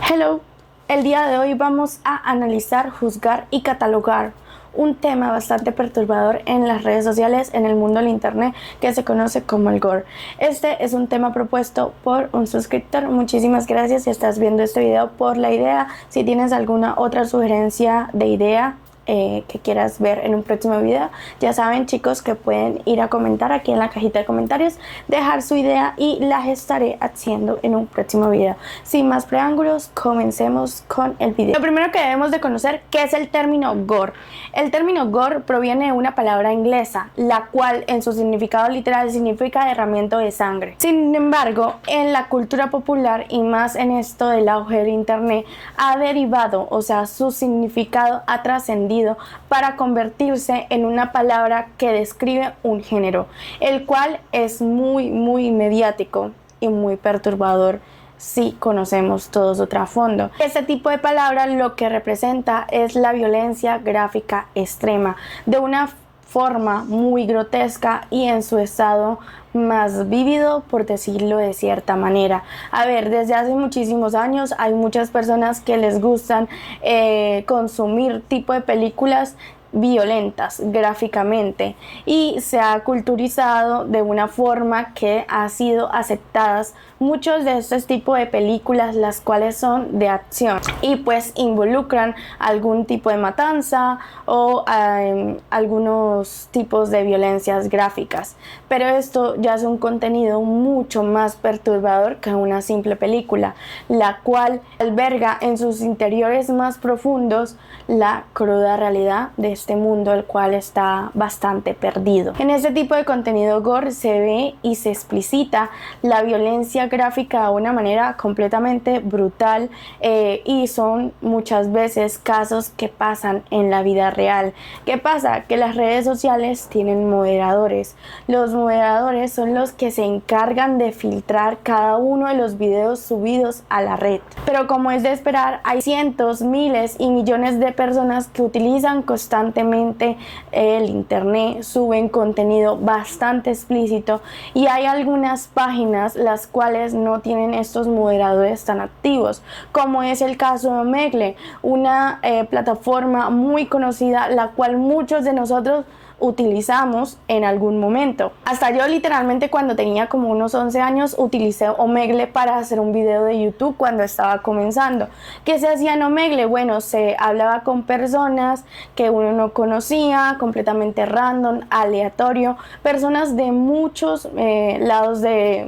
Hello, el día de hoy vamos a analizar, juzgar y catalogar un tema bastante perturbador en las redes sociales, en el mundo del internet, que se conoce como el gore. Este es un tema propuesto por un suscriptor. Muchísimas gracias si estás viendo este video por la idea. Si tienes alguna otra sugerencia de idea que quieras ver en un próximo video, ya saben, chicos, que pueden ir a comentar aquí en la cajita de comentarios, dejar su idea y la estaré haciendo en un próximo video. Sin más preámbulos, comencemos con el video. Lo primero que debemos de conocer, ¿qué es el término gore? El término gore proviene de una palabra inglesa, la cual en su significado literal significa derramamiento de sangre. Sin embargo, en la cultura popular y más en esto del auge del internet, ha derivado, o sea, su significado ha trascendido para convertirse en una palabra que describe un género, el cual es muy mediático y muy perturbador si conocemos todo su trasfondo. Este tipo de palabra lo que representa es la violencia gráfica extrema, de una forma muy grotesca y en su estado más vívido, por decirlo de cierta manera. A ver, desde hace muchísimos años hay muchas personas que les gustan consumir tipo de películas violentas gráficamente y se ha culturizado de una forma que ha sido aceptadas muchos de estos tipos de películas, las cuales son de acción y pues involucran algún tipo de matanza o algunos tipos de violencias gráficas, pero esto ya es un contenido mucho más perturbador que una simple película, la cual alberga en sus interiores más profundos la cruda realidad de este mundo, el cual está bastante perdido. En este tipo de contenido gore se ve y se explicita la violencia gráfica de una manera completamente brutal y son muchas veces casos que pasan en la vida real. ¿Qué pasa? Que las redes sociales tienen moderadores. Los moderadores son los que se encargan de filtrar cada uno de los videos subidos a la red. Pero como es de esperar, hay cientos, miles y millones de personas que utilizan constantemente el internet, suben contenido bastante explícito y hay algunas páginas las cuales no tienen estos moderadores tan activos, como es el caso de Omegle, una plataforma muy conocida, la cual muchos de nosotros utilizamos en algún momento. Hasta yo literalmente cuando tenía como unos 11 años utilicé Omegle para hacer un video de YouTube cuando estaba comenzando. ¿Qué se hacía en Omegle? Bueno, se hablaba con personas que uno no conocía, completamente random, aleatorio, personas de muchos lados del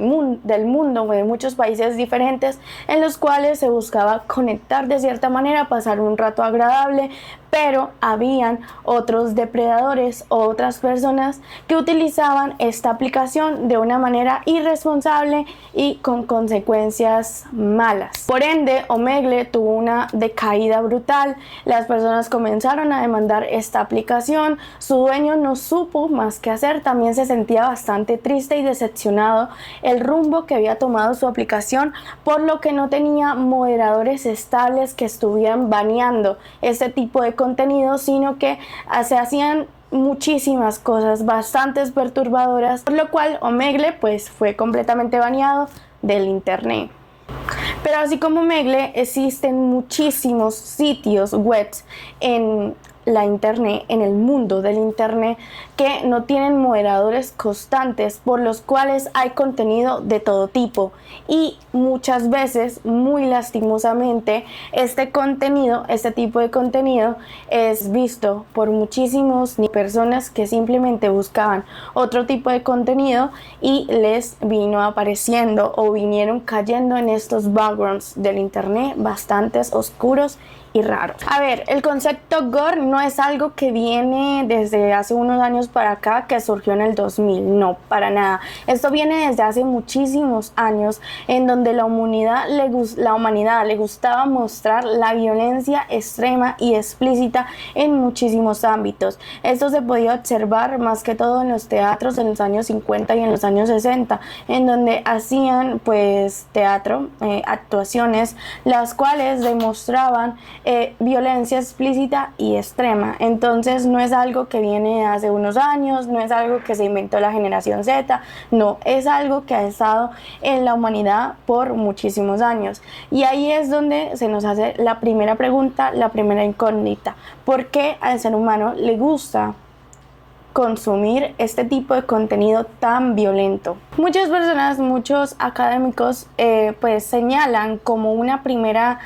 mundo, de muchos países diferentes, en los cuales se buscaba conectar de cierta manera, pasar un rato agradable, pero habían otros depredadores o otras personas que utilizaban esta aplicación de una manera irresponsable y con consecuencias malas. Por ende, Omegle tuvo una decaída brutal, las personas comenzaron a demandar esta aplicación, su dueño no supo más qué hacer, también se sentía bastante triste y decepcionado el rumbo que había tomado su aplicación, por lo que no tenía moderadores estables que estuvieran baneando este tipo de contenido, sino que se hacían muchísimas cosas bastante perturbadoras, por lo cual Omegle pues fue completamente baneado del internet. Pero así como Omegle, existen muchísimos sitios web en la internet, en el mundo del internet, que no tienen moderadores constantes, por los cuales hay contenido de todo tipo y muchas veces, muy lastimosamente, este tipo de contenido es visto por muchísimos personas que simplemente buscaban otro tipo de contenido y les vino apareciendo o vinieron cayendo en estos backgrounds del internet bastantes oscuros y raros. A ver, el concepto gore no es algo que viene desde hace unos años para acá, que surgió en el 2000, no, para nada. Esto viene desde hace muchísimos años, en donde la humanidad le gustaba mostrar la violencia extrema y explícita en muchísimos ámbitos. Esto se podía observar más que todo en los teatros en los años 50 y en los años 60, en donde hacían pues teatro, actuaciones, las cuales demostraban violencia explícita y extrema. extrema. Entonces no es algo que viene hace unos años, no es algo que se inventó la generación Z, no, es algo que ha estado en la humanidad por muchísimos años. Y ahí es donde se nos hace la primera pregunta, la primera incógnita. ¿Por qué al ser humano le gusta consumir este tipo de contenido tan violento? Muchas personas, muchos académicos pues señalan como una primera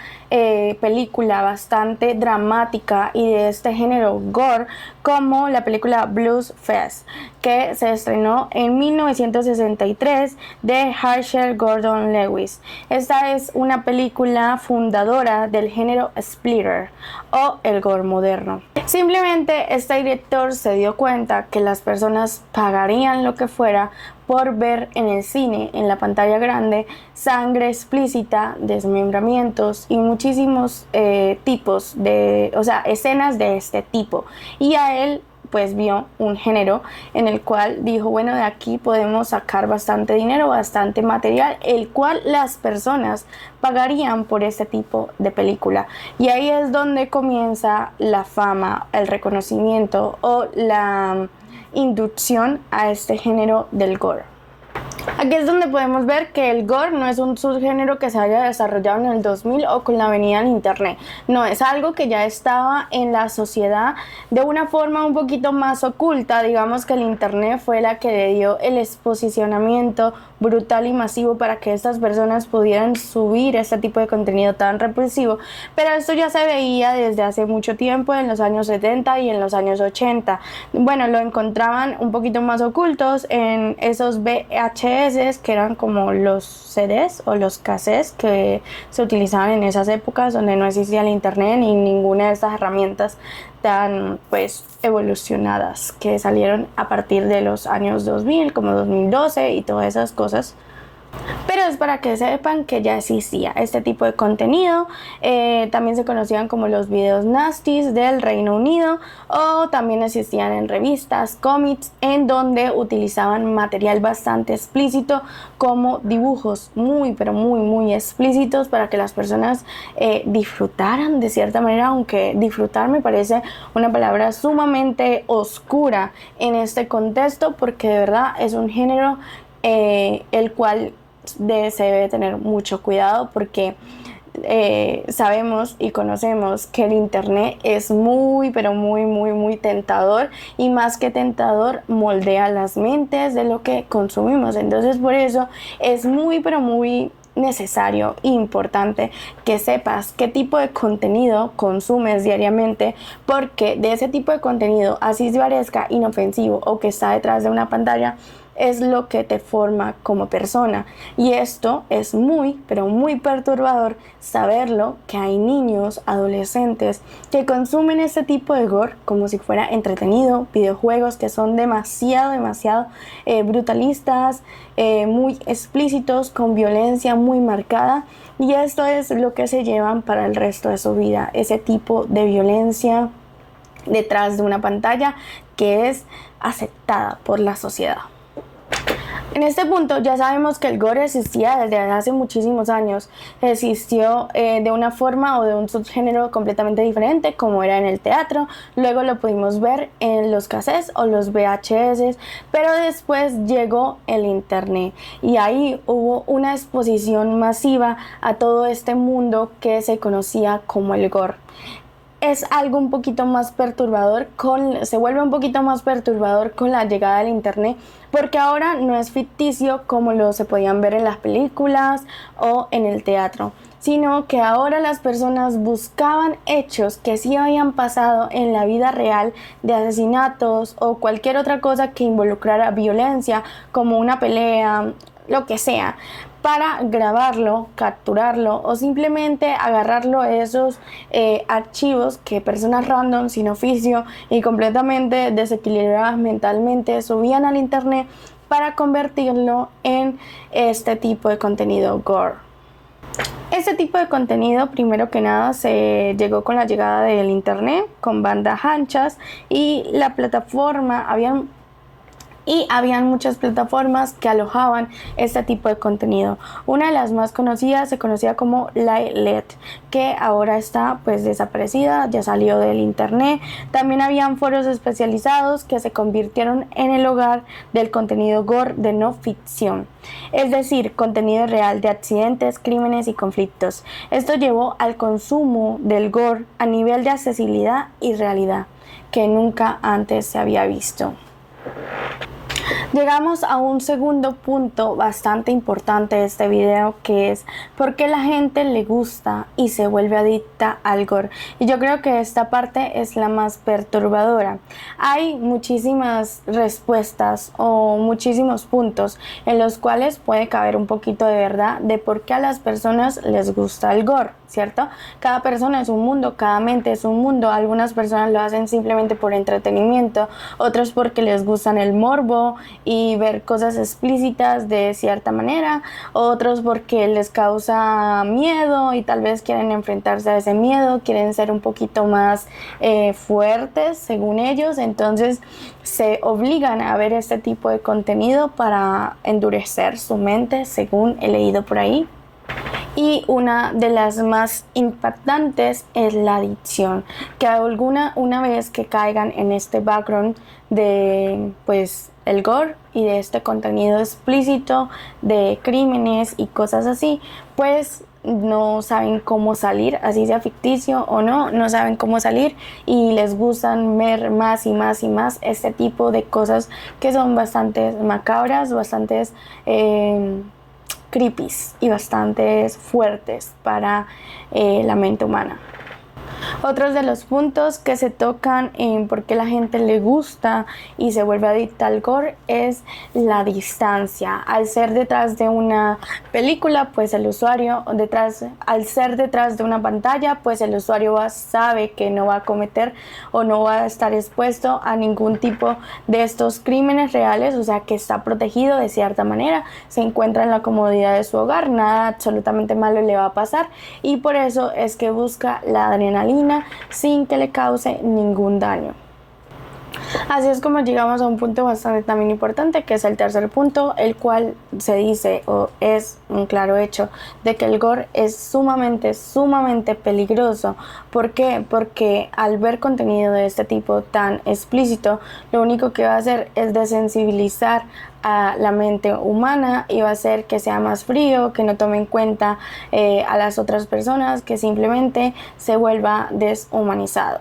película bastante dramática y de este género gore como la película Blues Fest, que se estrenó en 1963 de Herschel Gordon Lewis. Esta es una película fundadora del género splitter o el gore moderno. Simplemente este director se dio cuenta que las personas pagarían lo que fuera por ver en el cine, en la pantalla grande, sangre explícita, desmembramientos y muchísimos tipos de, escenas de este tipo. Y a él pues vio un género en el cual dijo, bueno, de aquí podemos sacar bastante dinero, bastante material, el cual las personas pagarían por este tipo de película. Y ahí es donde comienza la fama, el reconocimiento o la inducción a este género del gore. Aquí es donde podemos ver que el gore no es un subgénero que se haya desarrollado en el 2000 o con la venida del internet. No, es algo que ya estaba en la sociedad de una forma un poquito más oculta. Digamos que el internet fue la que le dio el exposicionamiento brutal y masivo para que estas personas pudieran subir este tipo de contenido tan represivo. Pero esto ya se veía desde hace mucho tiempo, en los años 70 y en los años 80. Bueno, lo encontraban un poquito más ocultos en esos VHS, que eran como los CDs o los cassettes que se utilizaban en esas épocas donde no existía el internet ni ninguna de estas herramientas tan pues evolucionadas que salieron a partir de los años 2000, como 2012 y todas esas cosas. Pero es para que sepan que ya existía este tipo de contenido. También se conocían como los videos nasties del Reino Unido, o también existían en revistas, cómics, en donde utilizaban material bastante explícito como dibujos muy pero muy explícitos para que las personas disfrutaran de cierta manera, aunque disfrutar me parece una palabra sumamente oscura en este contexto, porque de verdad es un género el cual se debe tener mucho cuidado, porque sabemos y conocemos que el internet es muy pero muy tentador, y más que tentador moldea las mentes de lo que consumimos. Entonces por eso es muy pero muy necesario e importante que sepas qué tipo de contenido consumes diariamente, porque de ese tipo de contenido, así se parezca inofensivo o que está detrás de una pantalla, es lo que te forma como persona. Y esto es muy pero muy perturbador saberlo, que hay niños, adolescentes que consumen este tipo de gore como si fuera entretenido, videojuegos que son demasiado brutalistas, muy explícitos, con violencia muy marcada, y esto es lo que se llevan para el resto de su vida, ese tipo de violencia detrás de una pantalla que es aceptada por la sociedad. En este punto ya sabemos que el gore existía desde hace muchísimos años. Existió de una forma o de un subgénero completamente diferente, como era en el teatro. Luego lo pudimos ver en los cassettes o los VHS, pero después llegó el internet y ahí hubo una exposición masiva a todo este mundo que se conocía como el gore. Es algo un poquito más perturbador, se vuelve un poquito más perturbador con la llegada del internet, porque ahora no es ficticio como lo se podían ver en las películas o en el teatro, sino que ahora las personas buscaban hechos que sí habían pasado en la vida real, de asesinatos o cualquier otra cosa que involucrara violencia, como una pelea, lo que sea, para grabarlo, capturarlo o simplemente agarrarlo a esos archivos que personas random, sin oficio y completamente desequilibradas mentalmente subían al internet para convertirlo en este tipo de contenido gore. Este tipo de contenido, primero que nada, se llegó con la llegada del internet, con bandas anchas, y la plataforma, habían y habían muchas plataformas que alojaban este tipo de contenido. Una de las más conocidas se conocía como Lilith, que ahora está pues desaparecida, ya salió del internet. También habían foros especializados que se convirtieron en el hogar del contenido gore de no ficción, es decir, contenido real de accidentes, crímenes y conflictos. Esto llevó al consumo del gore a nivel de accesibilidad y realidad que nunca antes se había visto. Llegamos a un segundo punto bastante importante de este video, que es por qué la gente le gusta y se vuelve adicta al gore. Y yo creo que esta parte es la más perturbadora. Hay muchísimas respuestas o muchísimos puntos en los cuales puede caber un poquito de verdad de por qué a las personas les gusta el gore, ¿cierto? Cada persona es un mundo, cada mente es un mundo. Algunas personas lo hacen simplemente por entretenimiento, otros porque les gustan el morbo y ver cosas explícitas de cierta manera, otros porque les causa miedo y tal vez quieren enfrentarse a ese miedo, quieren ser un poquito más fuertes según ellos, entonces se obligan a ver este tipo de contenido para endurecer su mente, según he leído por ahí. Y una de las más impactantes es la adicción, que una vez que caigan en este background de pues el gore y de este contenido explícito de crímenes y cosas así, pues no saben cómo salir, así sea ficticio o no, no saben cómo salir y les gustan ver más y más y más este tipo de cosas que son bastante macabras, bastante creepies y bastante fuertes para la mente humana. Otros de los puntos que se tocan en por qué la gente le gusta y se vuelve adicta al gore es la distancia. Al ser detrás de una película, pues el usuario al ser detrás de una pantalla, pues el usuario sabe que no va a cometer o no va a estar expuesto a ningún tipo de estos crímenes reales, o sea que está protegido de cierta manera, se encuentra en la comodidad de su hogar, nada absolutamente malo le va a pasar y por eso es que busca la adrenalina sin que le cause ningún daño. Así es como llegamos a un punto bastante también importante, que es el tercer punto, el cual se dice o es un claro hecho de que el gore es sumamente peligroso. ¿Por qué? Porque al ver contenido de este tipo tan explícito, lo único que va a hacer es desensibilizar a la mente humana y va a hacer que sea más frío, que no tome en cuenta a las otras personas, que simplemente se vuelva deshumanizado.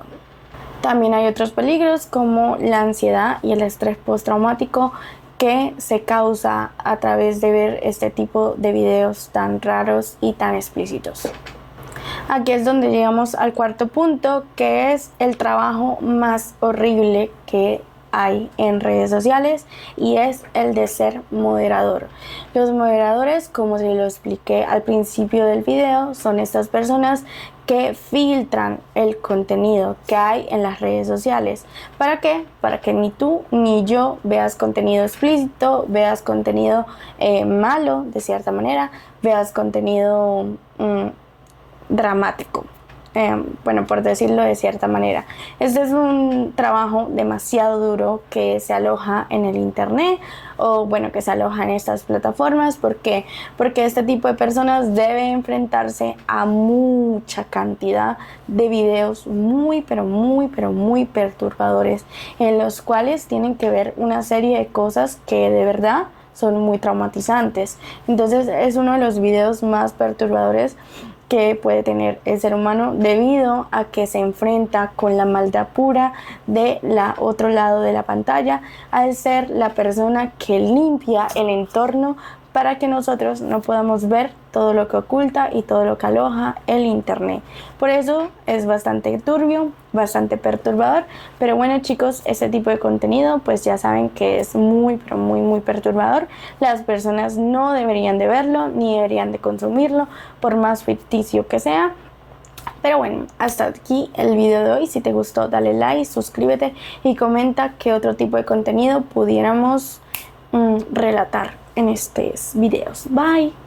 También hay otros peligros como la ansiedad y el estrés postraumático que se causa a través de ver este tipo de videos tan raros y tan explícitos. Aquí es donde llegamos al cuarto punto, que es el trabajo más horrible que hay en redes sociales, y es el de ser moderador. Los moderadores, como se lo expliqué al principio del video, son estas personas que filtran el contenido que hay en las redes sociales. ¿Para qué? Para que ni tú ni yo veas contenido explícito, veas contenido malo de cierta manera, veas contenido dramático. Bueno, por decirlo de cierta manera. Este es un trabajo demasiado duro que se aloja en el internet, o bueno, que se aloja en estas plataformas. ¿Por qué? Porque este tipo de personas debe enfrentarse a mucha cantidad de videos muy perturbadores, en los cuales tienen que ver una serie de cosas que de verdad son muy traumatizantes. Entonces es uno de los videos más perturbadores que puede tener el ser humano, debido a que se enfrenta con la maldad pura de la otro lado de la pantalla, al ser la persona que limpia el entorno para que nosotros no podamos ver todo lo que oculta y todo lo que aloja el internet. Por eso es bastante turbio, bastante perturbador, pero bueno chicos, este tipo de contenido pues ya saben que es muy perturbador. Las personas no deberían de verlo ni deberían de consumirlo, por más ficticio que sea. Pero bueno, hasta aquí el video de hoy. Si te gustó, dale like, suscríbete y comenta qué otro tipo de contenido pudiéramos relatar en estos videos. Bye.